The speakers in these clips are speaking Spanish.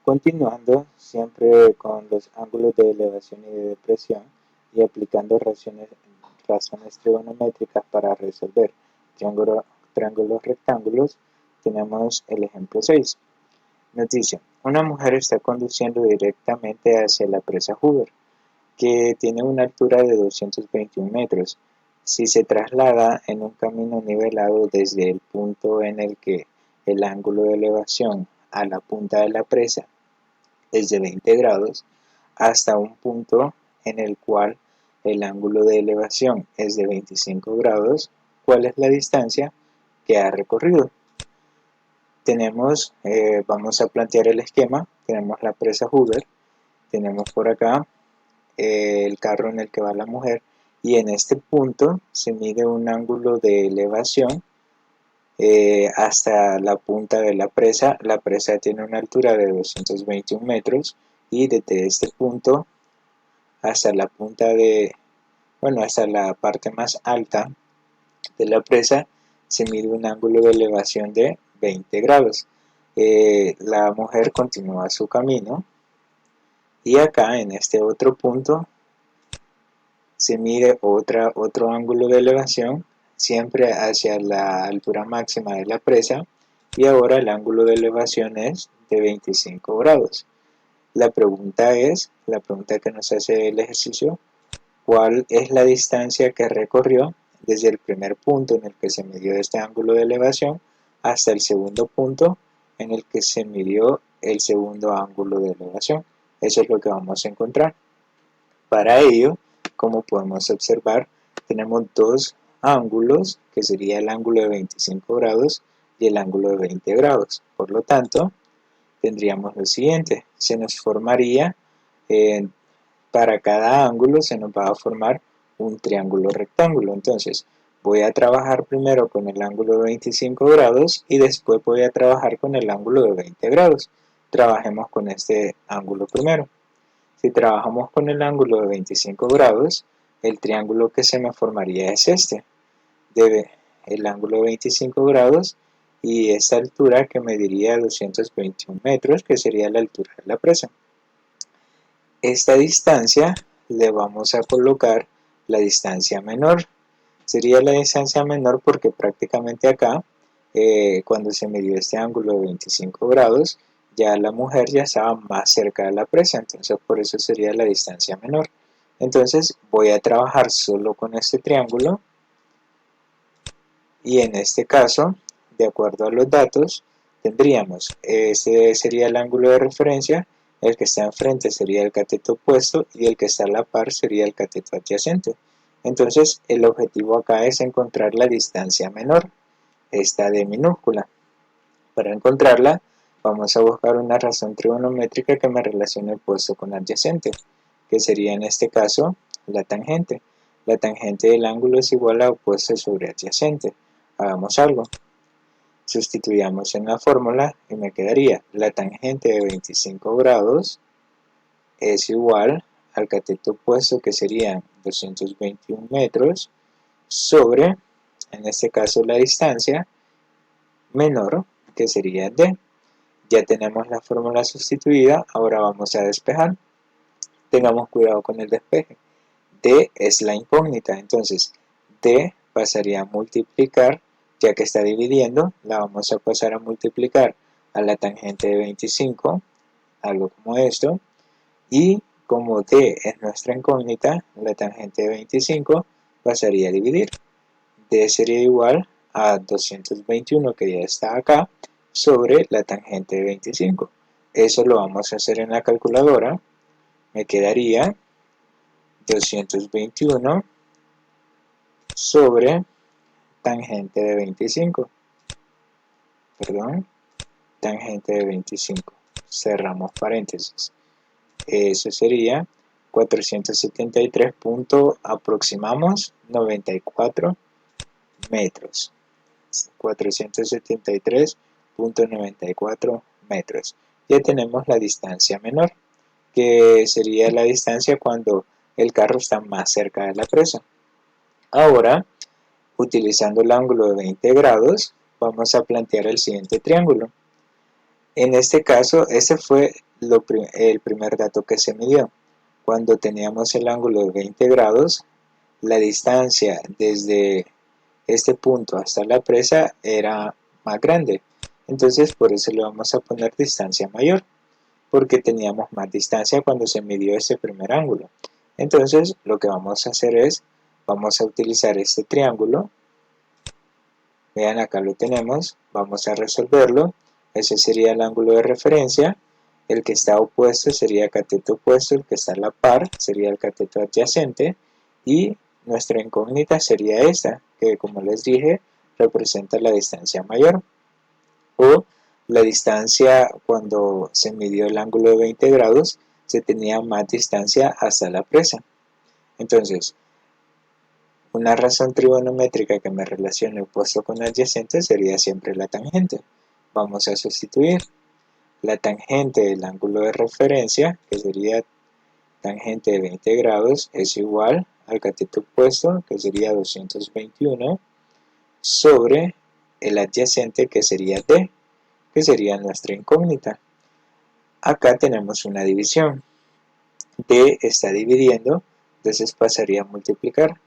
Continuando siempre con los ángulos de elevación y de depresión y aplicando razones trigonométricas para resolver triángulos rectángulos, tenemos el ejemplo 6. Nos dice, una mujer está conduciendo directamente hacia la presa Hoover, que tiene una altura de 221 metros. Si se traslada en un camino nivelado desde el punto en el que el ángulo de elevación a la punta de la presa es de 20 grados, hasta un punto en el cual el ángulo de elevación es de 25 grados, ¿cuál es la distancia que ha recorrido? Vamos a plantear el esquema. Tenemos la presa Hoover, tenemos por acá el carro en el que va la mujer, y en este punto se mide un ángulo de elevación hasta la punta de la presa. La presa tiene una altura de 221 metros y desde este punto hasta la hasta la parte más alta de la presa se mide un ángulo de elevación de 20 grados. La mujer continúa su camino y acá en este otro punto se mide otro ángulo de elevación siempre hacia la altura máxima de la presa, y ahora el ángulo de elevación es de 25 grados. La pregunta que nos hace el ejercicio, ¿cuál es la distancia que recorrió desde el primer punto en el que se midió este ángulo de elevación hasta el segundo punto en el que se midió el segundo ángulo de elevación? Eso es lo que vamos a encontrar. Para ello, como podemos observar, tenemos dos ángulos, que sería el ángulo de 25 grados y el ángulo de 20 grados. Por lo tanto, tendríamos lo siguiente: se nos formaría, para cada ángulo se nos va a formar un triángulo rectángulo. Entonces, voy a trabajar primero con el ángulo de 25 grados y después voy a trabajar con el ángulo de 20 grados. Trabajemos con este ángulo primero. Si trabajamos con el ángulo de 25 grados, el triángulo que se me formaría es este, de el ángulo de 25 grados y esta altura que mediría 221 metros, que sería la altura de la presa. Esta distancia le vamos a colocar la distancia menor. Sería la distancia menor porque prácticamente acá, cuando se midió este ángulo de 25 grados, ya la mujer ya estaba más cerca de la presa, entonces por eso sería la distancia menor. Entonces voy a trabajar solo con este triángulo, y en este caso, de acuerdo a los datos, tendríamos, este sería el ángulo de referencia, el que está enfrente sería el cateto opuesto y el que está a la par sería el cateto adyacente. Entonces el objetivo acá es encontrar la distancia menor, esta D minúscula. Para encontrarla vamos a buscar una razón trigonométrica que me relacione opuesto con adyacente, que sería en este caso la tangente. La tangente del ángulo es igual a opuesto sobre adyacente. Hagamos algo. Sustituyamos en la fórmula y me quedaría la tangente de 25 grados es igual al cateto opuesto, que serían 221 metros, sobre, en este caso, la distancia menor, que sería D. Ya tenemos la fórmula sustituida, ahora vamos a despejar. Tengamos cuidado con el despeje. D es la incógnita, entonces D pasaría a multiplicar, ya que está dividiendo, la vamos a pasar a multiplicar a la tangente de 25, algo como esto, y como D es nuestra incógnita, la tangente de 25 pasaría a dividir. D sería igual a 221, que ya está acá, sobre la tangente de 25. Eso lo vamos a hacer en la calculadora. Me quedaría 221 sobre tangente de 25. Tangente de 25. Cerramos paréntesis. Eso sería 473. Aproximamos 94 metros. 473.94 metros. Ya tenemos la distancia menor, que sería la distancia cuando el carro está más cerca de la presa. Ahora, utilizando el ángulo de 20 grados, vamos a plantear el siguiente triángulo. En este caso, ese fue el primer dato que se midió. Cuando teníamos el ángulo de 20 grados, la distancia desde este punto hasta la presa era más grande. Entonces por eso le vamos a poner distancia mayor, porque teníamos más distancia cuando se midió ese primer ángulo. Entonces lo que vamos a hacer es, vamos a utilizar este triángulo. Vean, acá lo tenemos, vamos a resolverlo. Ese sería el ángulo de referencia. El que está opuesto sería el cateto opuesto, el que está a la par sería el cateto adyacente, y nuestra incógnita sería esta, que como les dije, representa la distancia mayor, o la distancia cuando se midió el ángulo de 20 grados, se tenía más distancia hasta la presa. Entonces, una razón trigonométrica que me relacione opuesto con adyacente sería siempre la tangente. Vamos a sustituir la tangente del ángulo de referencia, que sería tangente de 20 grados, es igual al cateto opuesto, que sería 221, sobre el adyacente, que sería d, que sería nuestra incógnita. Acá tenemos una división. D está dividiendo, entonces pasaría a multiplicar.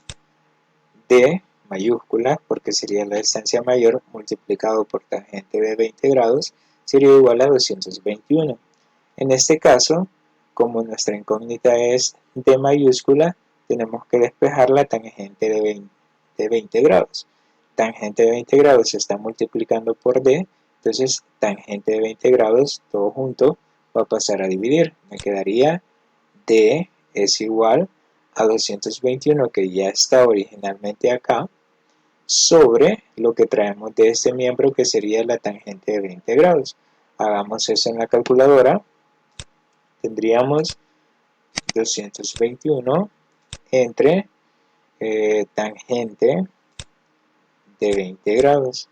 D mayúscula, porque sería la distancia mayor, multiplicado por tangente de 20 grados, sería igual a 221. En este caso, como nuestra incógnita es D mayúscula, tenemos que despejar la tangente de 20 grados. Tangente de 20 grados se está multiplicando por D, entonces tangente de 20 grados, todo junto, va a pasar a dividir. Me quedaría D es igual a 221, que ya está originalmente acá, sobre lo que traemos de este miembro, que sería la tangente de 20 grados. Hagamos eso en la calculadora. Tendríamos 221 entre tangente de 20 grados.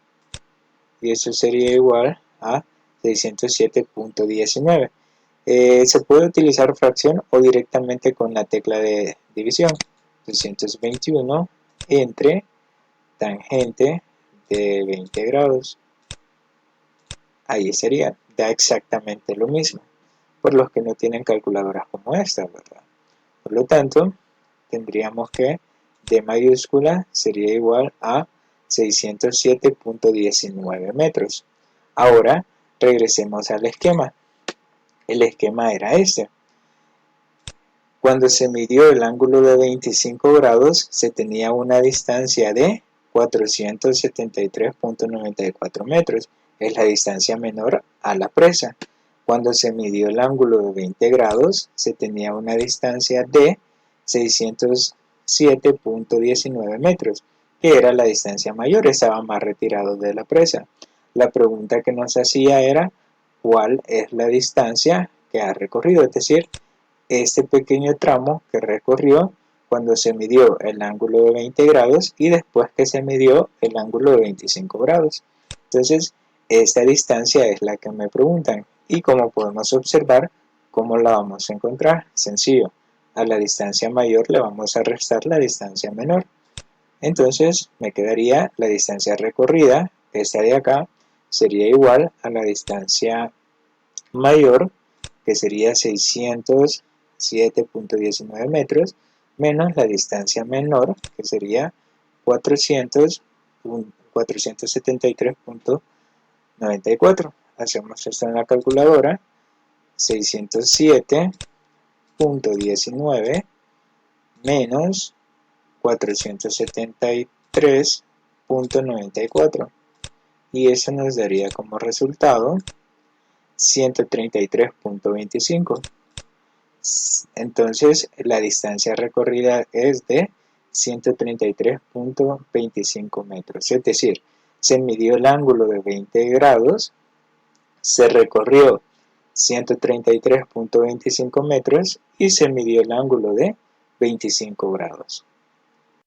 Y eso sería igual a 607.19. Se puede utilizar fracción o directamente con la tecla de división. 221 entre tangente de 20 grados. Ahí sería, da exactamente lo mismo, por los que no tienen calculadoras como esta, ¿verdad? Por lo tanto, tendríamos que D mayúscula sería igual a 607.19 metros. Ahora, regresemos al esquema. El esquema era este. Cuando se midió el ángulo de 25 grados, se tenía una distancia de 473.94 metros. Es la distancia menor a la presa. Cuando se midió el ángulo de 20 grados, se tenía una distancia de 607.19 metros, que era la distancia mayor, estaba más retirado de la presa. La pregunta que nos hacía era, ¿cuál es la distancia que ha recorrido? Es decir, este pequeño tramo que recorrió cuando se midió el ángulo de 20 grados y después que se midió el ángulo de 25 grados. Entonces, esta distancia es la que me preguntan, y como podemos observar, ¿cómo la vamos a encontrar? Sencillo, a la distancia mayor le vamos a restar la distancia menor. Entonces, me quedaría la distancia recorrida, esta de acá, sería igual a la distancia mayor, que sería 607.19 metros, menos la distancia menor, que sería 473.94. Hacemos esto en la calculadora. 607.19 menos 473.94, y eso nos daría como resultado 133.25. Entonces la distancia recorrida es de 133.25 metros, es decir, se midió el ángulo de 20 grados, se recorrió 133.25 metros y se midió el ángulo de 25 grados.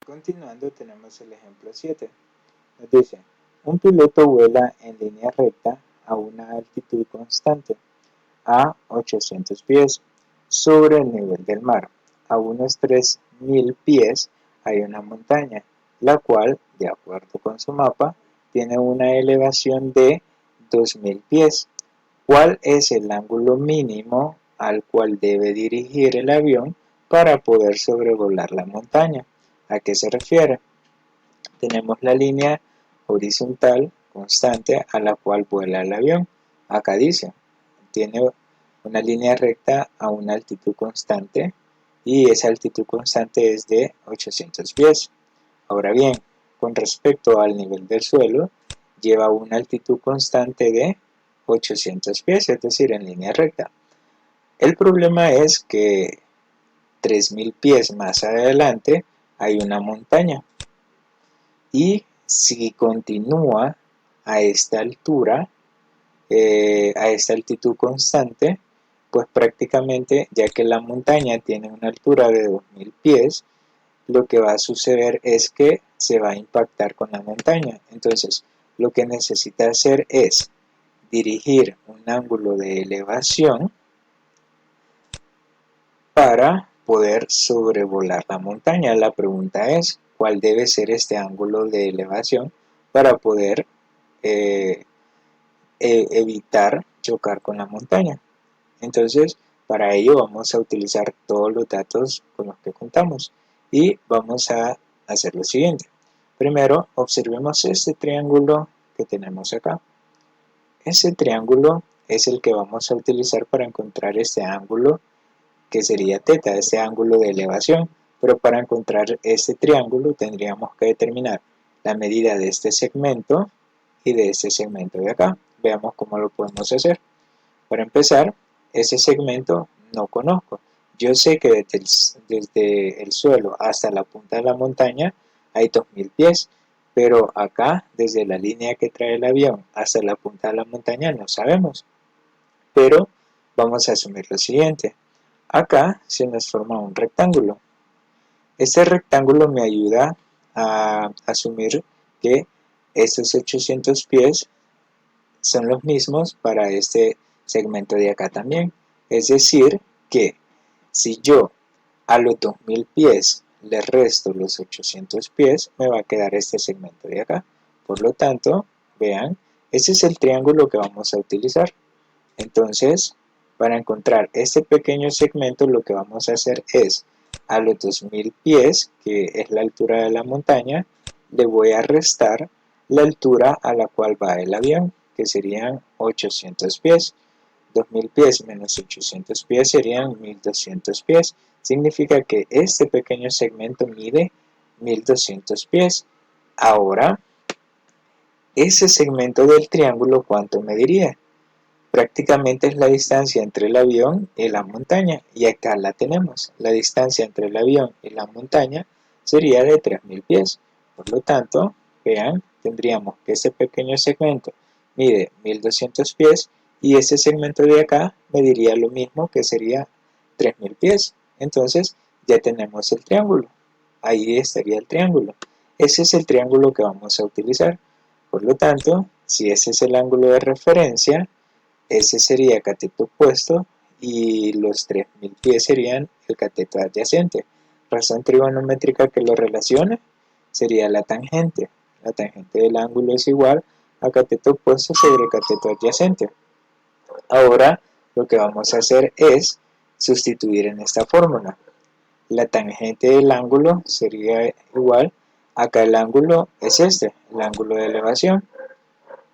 Continuando, tenemos el ejemplo 7. Nos dice, un piloto vuela en línea recta a una altitud constante, a 800 pies, sobre el nivel del mar. A unos 3000 pies hay una montaña, la cual, de acuerdo con su mapa, tiene una elevación de 2000 pies. ¿Cuál es el ángulo mínimo al cual debe dirigir el avión para poder sobrevolar la montaña? ¿A qué se refiere? Tenemos la línea horizontal constante a la cual vuela el avión. Acá dice, tiene una línea recta a una altitud constante y esa altitud constante es de 800 pies. Ahora bien, con respecto al nivel del suelo, lleva una altitud constante de 800 pies, es decir, en línea recta. El problema es que 3000 pies más adelante hay una montaña y si continúa a esta altura, a esta altitud constante, pues prácticamente, ya que la montaña tiene una altura de 2000 pies, lo que va a suceder es que se va a impactar con la montaña. Entonces, lo que necesita hacer es dirigir un ángulo de elevación para poder sobrevolar la montaña. La pregunta es, ¿cuál debe ser este ángulo de elevación para poder eh, evitar chocar con la montaña? Entonces, para ello vamos a utilizar todos los datos con los que contamos y vamos a hacer lo siguiente. Primero, observemos este triángulo que tenemos acá. Ese triángulo es el que vamos a utilizar para encontrar este ángulo que sería θ, este ángulo de elevación. Pero para encontrar este triángulo tendríamos que determinar la medida de este segmento y de este segmento de acá. Veamos cómo lo podemos hacer. Para empezar, ese segmento no conozco. Yo sé que desde el suelo hasta la punta de la montaña hay 2000 pies, pero acá, desde la línea que trae el avión hasta la punta de la montaña, no sabemos. Pero vamos a asumir lo siguiente. Acá se nos forma un rectángulo. Este rectángulo me ayuda a asumir que estos 800 pies son los mismos para este segmento de acá también. Es decir, que si yo a los 2000 pies le resto los 800 pies, me va a quedar este segmento de acá. Por lo tanto, vean, ese es el triángulo que vamos a utilizar. Entonces, para encontrar este pequeño segmento, lo que vamos a hacer es, a los 2000 pies, que es la altura de la montaña, le voy a restar la altura a la cual va el avión, que serían 800 pies. 2000 pies menos 800 pies serían 1200 pies. Significa que este pequeño segmento mide 1200 pies. Ahora, ese segmento del triángulo, ¿cuánto mediría? Prácticamente es la distancia entre el avión y la montaña, y acá la tenemos. La distancia entre el avión y la montaña sería de 3000 pies. Por lo tanto, vean, tendríamos que ese pequeño segmento mide 1200 pies y ese segmento de acá mediría lo mismo, que sería 3000 pies. Entonces ya tenemos el triángulo. Ahí estaría el triángulo. Ese es el triángulo que vamos a utilizar. Por lo tanto, si ese es el ángulo de referencia, ese sería cateto opuesto y los 3000 pies serían el cateto adyacente. Razón trigonométrica que lo relaciona sería la tangente. La tangente del ángulo es igual a cateto opuesto sobre cateto adyacente. Ahora lo que vamos a hacer es sustituir en esta fórmula. La tangente del ángulo sería igual, acá el ángulo es este, el ángulo de elevación,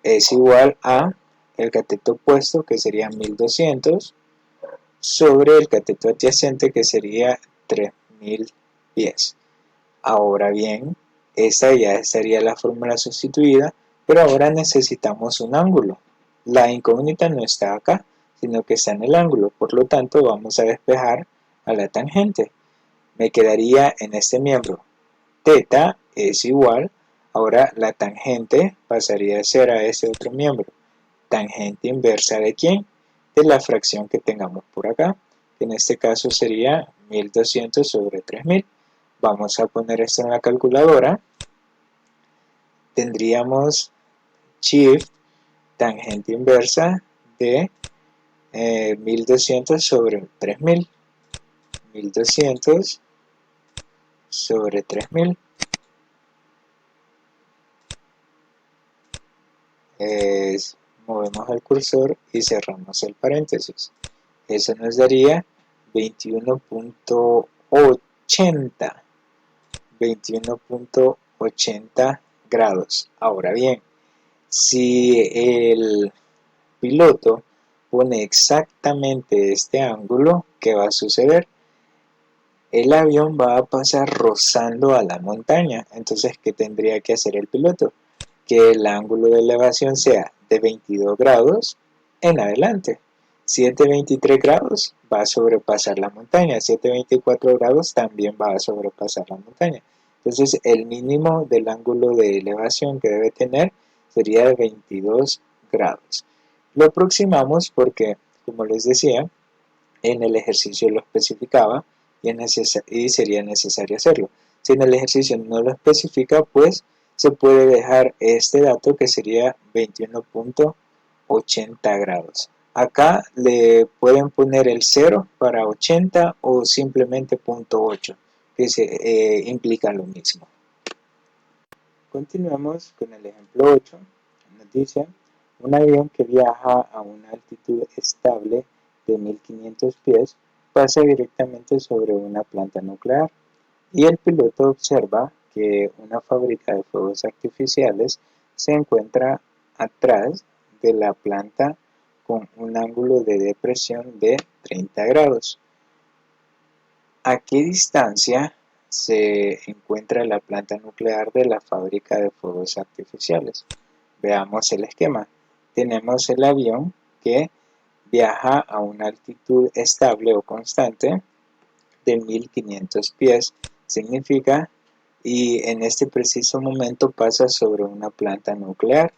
es igual a el cateto opuesto, que sería 1200, sobre el cateto adyacente, que sería 3000 pies. Ahora bien, esta ya estaría la fórmula sustituida, pero ahora necesitamos un ángulo. La incógnita no está acá, sino que está en el ángulo, por lo tanto vamos a despejar a la tangente. Me quedaría en este miembro θ es igual, ahora la tangente pasaría a ser a este otro miembro. ¿Tangente inversa de quién? De la fracción que tengamos por acá, que en este caso sería 1200 sobre 3000. Vamos a poner esto en la calculadora. Tendríamos shift tangente inversa de 1200 sobre 3000. 1200 sobre 3000 es movemos el cursor y cerramos el paréntesis. Eso nos daría 21.80. 21.80 grados. Ahora bien, si el piloto pone exactamente este ángulo, ¿qué va a suceder? El avión va a pasar rozando a la montaña. Entonces, ¿qué tendría que hacer el piloto? Que el ángulo de elevación sea de 22 grados en adelante. 723 grados va a sobrepasar la montaña, 724 grados también va a sobrepasar la montaña. Entonces el mínimo del ángulo de elevación que debe tener sería de 22 grados. Lo aproximamos porque, como les decía, en el ejercicio lo especificaba y sería necesario hacerlo. Si en el ejercicio no lo especifica, pues se puede dejar este dato que sería 21.80 grados. Acá le pueden poner el 0 para 80 o simplemente 0.8, que implica lo mismo. Continuamos con el ejemplo 8. Nos dice, un avión que viaja a una altitud estable de 1500 pies pasa directamente sobre una planta nuclear y el piloto observa que una fábrica de fuegos artificiales se encuentra atrás de la planta con un ángulo de depresión de 30 grados. ¿A qué distancia se encuentra la planta nuclear de la fábrica de fuegos artificiales? Veamos el esquema. Tenemos el avión que viaja a una altitud estable o constante de 1500 pies. Significa, y en este preciso momento pasa sobre una planta nuclear.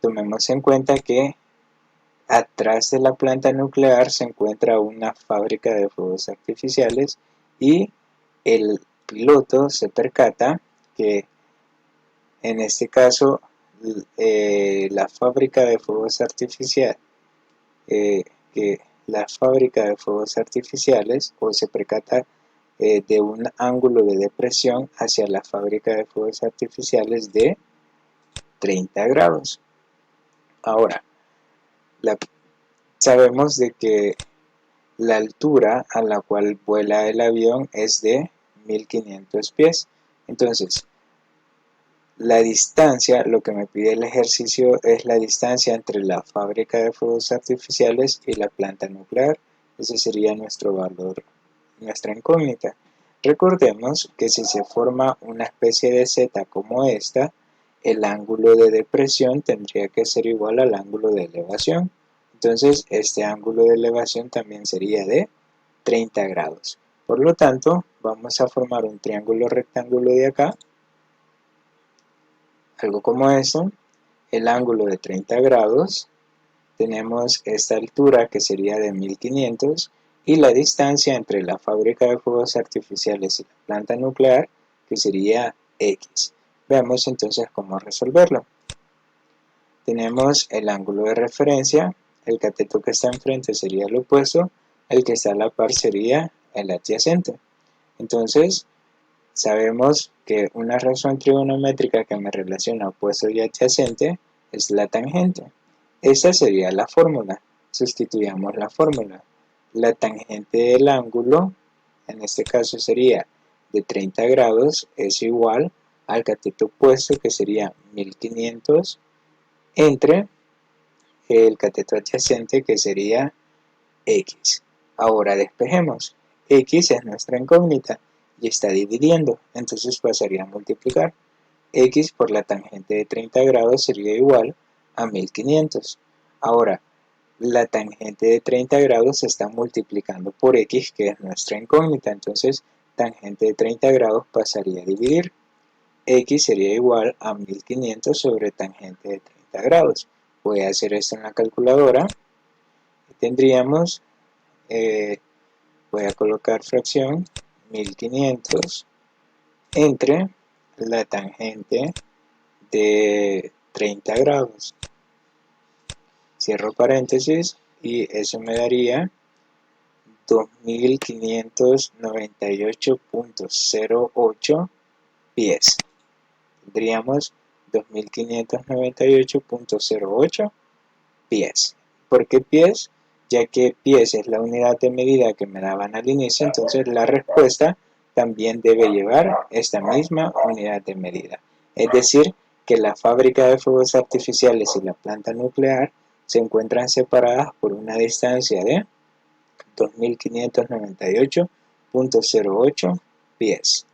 Tomemos en cuenta que atrás de la planta nuclear se encuentra una fábrica de fuegos artificiales y el piloto se percata que en este caso la fábrica de fuegos artificiales que la fábrica de fuegos artificiales o se percata de un ángulo de depresión hacia la fábrica de fuegos artificiales de 30 grados. Ahora, sabemos de que la altura a la cual vuela el avión es de 1500 pies. Entonces, la distancia, lo que me pide el ejercicio es la distancia entre la fábrica de fuegos artificiales y la planta nuclear. Ese sería nuestro valor, nuestra incógnita. Recordemos que si se forma una especie de Z como esta, el ángulo de depresión tendría que ser igual al ángulo de elevación. Entonces, este ángulo de elevación también sería de 30 grados. Por lo tanto, vamos a formar un triángulo rectángulo de acá, algo como eso, el ángulo de 30 grados, tenemos esta altura que sería de 1500 y la distancia entre la fábrica de fuegos artificiales y la planta nuclear que sería X. Veamos entonces cómo resolverlo. Tenemos el ángulo de referencia, el cateto que está enfrente sería el opuesto, el que está a la par sería el adyacente. Entonces, sabemos que una razón trigonométrica que me relaciona opuesto y adyacente es la tangente. Esa sería la fórmula. Sustituyamos la fórmula. La tangente del ángulo, en este caso sería de 30 grados, es igual al cateto opuesto que sería 1500 entre el cateto adyacente que sería X. Ahora despejemos. X es nuestra incógnita y está dividiendo, entonces pasaría a multiplicar. X por la tangente de 30 grados sería igual a 1500. Ahora, la tangente de 30 grados se está multiplicando por X, que es nuestra incógnita, entonces tangente de 30 grados pasaría a dividir. X sería igual a 1500 sobre tangente de 30 grados. Voy a hacer esto en la calculadora y tendríamos, voy a colocar fracción 1500 entre la tangente de 30 grados. Cierro paréntesis y eso me daría 2598.08 pies. Tendríamos 2598.08 pies. ¿Por qué pies? Ya que pies es la unidad de medida que me daban al inicio, entonces la respuesta también debe llevar esta misma unidad de medida. Es decir, que la fábrica de fuegos artificiales y la planta nuclear se encuentran separadas por una distancia de 2598.08 pies.